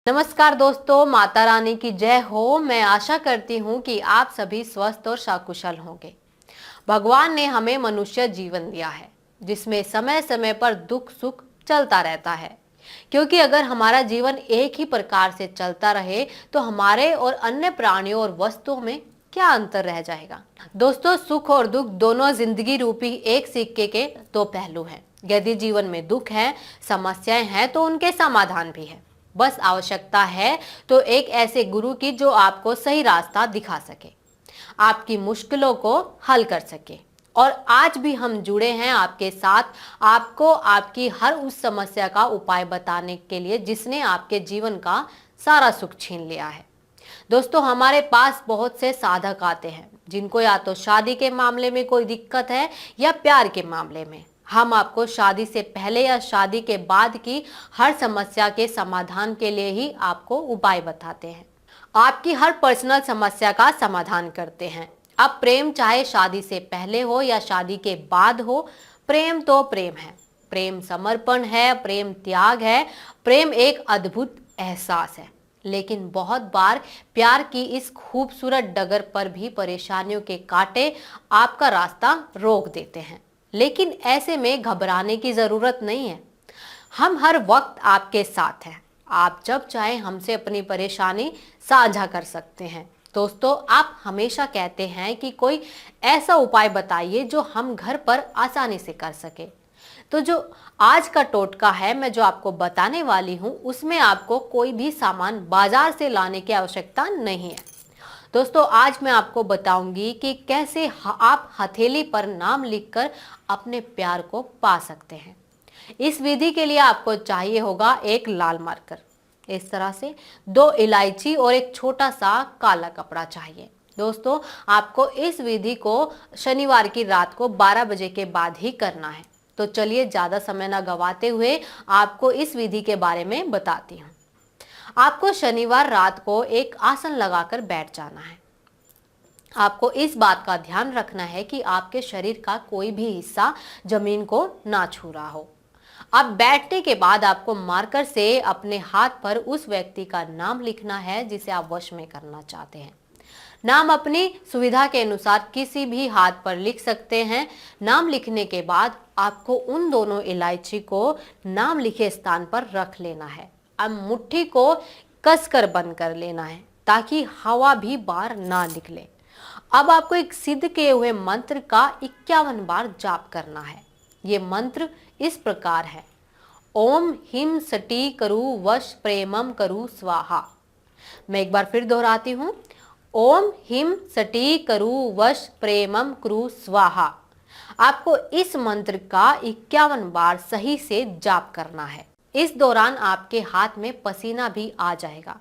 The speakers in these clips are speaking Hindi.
नमस्कार दोस्तों, माता रानी की जय हो। मैं आशा करती हूँ कि आप सभी स्वस्थ और सकुशल होंगे। भगवान ने हमें मनुष्य जीवन दिया है जिसमें समय समय पर दुख सुख चलता रहता है, क्योंकि अगर हमारा जीवन एक ही प्रकार से चलता रहे तो हमारे और अन्य प्राणियों और वस्तुओं में क्या अंतर रह जाएगा। दोस्तों, सुख और दुख दोनों जिंदगी रूपी एक सिक्के के दो पहलू हैं। यदि जीवन में दुख है, समस्याएं हैं, तो उनके समाधान भी है। बस आवश्यकता है तो एक ऐसे गुरु की जो आपको सही रास्ता दिखा सके, आपकी मुश्किलों को हल कर सके। और आज भी हम जुड़े हैं आपके साथ, आपको आपकी हर उस समस्या का उपाय बताने के लिए जिसने आपके जीवन का सारा सुख छीन लिया है। दोस्तों, हमारे पास बहुत से साधक आते हैं जिनको या तो शादी के मामले में कोई दिक्कत है या प्यार के मामले में। हम आपको शादी से पहले या शादी के बाद की हर समस्या के समाधान के लिए ही आपको उपाय बताते हैं। आपकी हर पर्सनल समस्या का समाधान करते हैं। अब प्रेम चाहे शादी से पहले हो या शादी के बाद हो, प्रेम तो प्रेम है। प्रेम समर्पण है, प्रेम त्याग है, प्रेम एक अद्भुत एहसास है। लेकिन बहुत बार प्यार की इस खूबसूरत डगर पर भी परेशानियों के कांटे आपका रास्ता रोक देते हैं। लेकिन ऐसे में घबराने की जरूरत नहीं है। हम हर वक्त आपके साथ हैं। आप जब चाहें हमसे अपनी परेशानी साझा कर सकते हैं। दोस्तों, आप हमेशा कहते हैं कि कोई ऐसा उपाय बताइए जो हम घर पर आसानी से कर सके। तो जो आज का टोटका है, मैं जो आपको बताने वाली हूँ, उसमें आपको कोई भी सामान बाजार से लाने की आवश्यकता नहीं है। दोस्तों, आज मैं आपको बताऊंगी कि कैसे आप हथेली पर नाम लिखकर अपने प्यार को पा सकते हैं। इस विधि के लिए आपको चाहिए होगा एक लाल मार्कर, इस तरह से 2 इलायची और एक छोटा सा काला कपड़ा चाहिए। दोस्तों, आपको इस विधि को शनिवार की रात को 12 बजे के बाद ही करना है। तो चलिए ज्यादा समय ना गवाते हुए आपको इस विधि के बारे में बताती हूँ। आपको शनिवार रात को एक आसन लगाकर बैठ जाना है। आपको इस बात का ध्यान रखना है कि आपके शरीर का कोई भी हिस्सा जमीन को ना छू रहा हो। अब बैठने के बाद आपको मार्कर से अपने हाथ पर उस व्यक्ति का नाम लिखना है जिसे आप वश में करना चाहते हैं। नाम अपनी सुविधा के अनुसार किसी भी हाथ पर लिख सकते हैं। नाम लिखने के बाद आपको उन दोनों इलायची को नाम लिखे स्थान पर रख लेना है। अब मुट्ठी को कसकर बंद कर लेना है ताकि हवा भी बाहर ना निकले। अब आपको एक सिद्ध किए हुए मंत्र का 51 बार जाप करना है। ये मंत्र इस प्रकार है: ओम हिम सटी करु वश प्रेमम करु स्वाहा। मैं एक बार फिर दोहराती हूँ: ओम हिम सटी करु वश प्रेमम करु स्वाहा। आपको इस मंत्र का 51 बार सही से जाप करना है। इस दौरान आपके हाथ में पसीना भी आ जाएगा।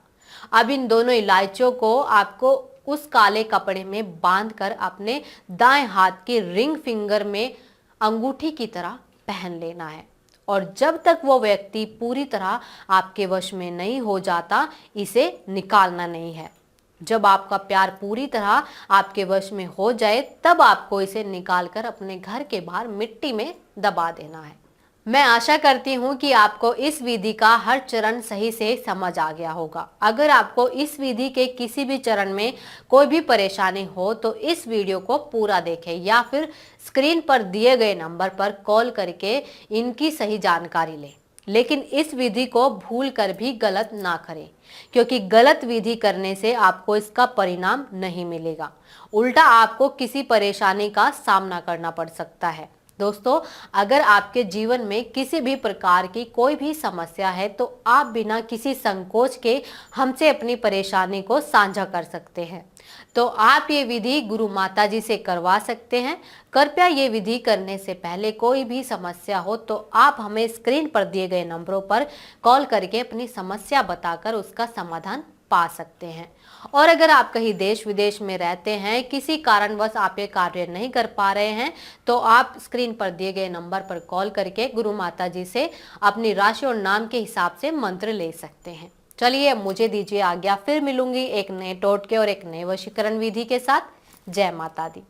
अब इन दोनों इलायचियों को आपको उस काले कपड़े में बांधकर अपने दाएं हाथ की रिंग फिंगर में अंगूठी की तरह पहन लेना है। और जब तक वो व्यक्ति पूरी तरह आपके वश में नहीं हो जाता, इसे निकालना नहीं है। जब आपका प्यार पूरी तरह आपके वश में हो जाए, तब आपको इसे निकालकर अपने घर के बाहर मिट्टी में दबा देना है। मैं आशा करती हूँ कि आपको इस विधि का हर चरण सही से समझ आ गया होगा। अगर आपको इस विधि के किसी भी चरण में कोई भी परेशानी हो तो इस वीडियो को पूरा देखें या फिर स्क्रीन पर दिए गए नंबर पर कॉल करके इनकी सही जानकारी लें। लेकिन इस विधि को भूल कर भी गलत ना करें, क्योंकि गलत विधि करने से आपको इसका परिणाम नहीं मिलेगा। उल्टा आपको किसी परेशानी का सामना करना पड़ सकता है। दोस्तों, अगर आपके जीवन में किसी भी प्रकार की कोई भी समस्या है तो आप बिना किसी संकोच के हमसे अपनी परेशानी को साझा कर सकते हैं। तो आप ये विधि गुरु माता जी से करवा सकते हैं। कृपया ये विधि करने से पहले कोई भी समस्या हो तो आप हमें स्क्रीन पर दिए गए नंबरों पर कॉल करके अपनी समस्या बताकर उसका समाधान पा सकते हैं। और अगर आप कहीं देश विदेश में रहते हैं, किसी कारणवश आप ये कार्य नहीं कर पा रहे हैं, तो आप स्क्रीन पर दिए गए नंबर पर कॉल करके गुरु माता जी से अपनी राशि और नाम के हिसाब से मंत्र ले सकते हैं। चलिए, अब मुझे दीजिए आज्ञा। फिर मिलूंगी एक नए टोटके और एक नए वशीकरण विधि के साथ। जय माता दी।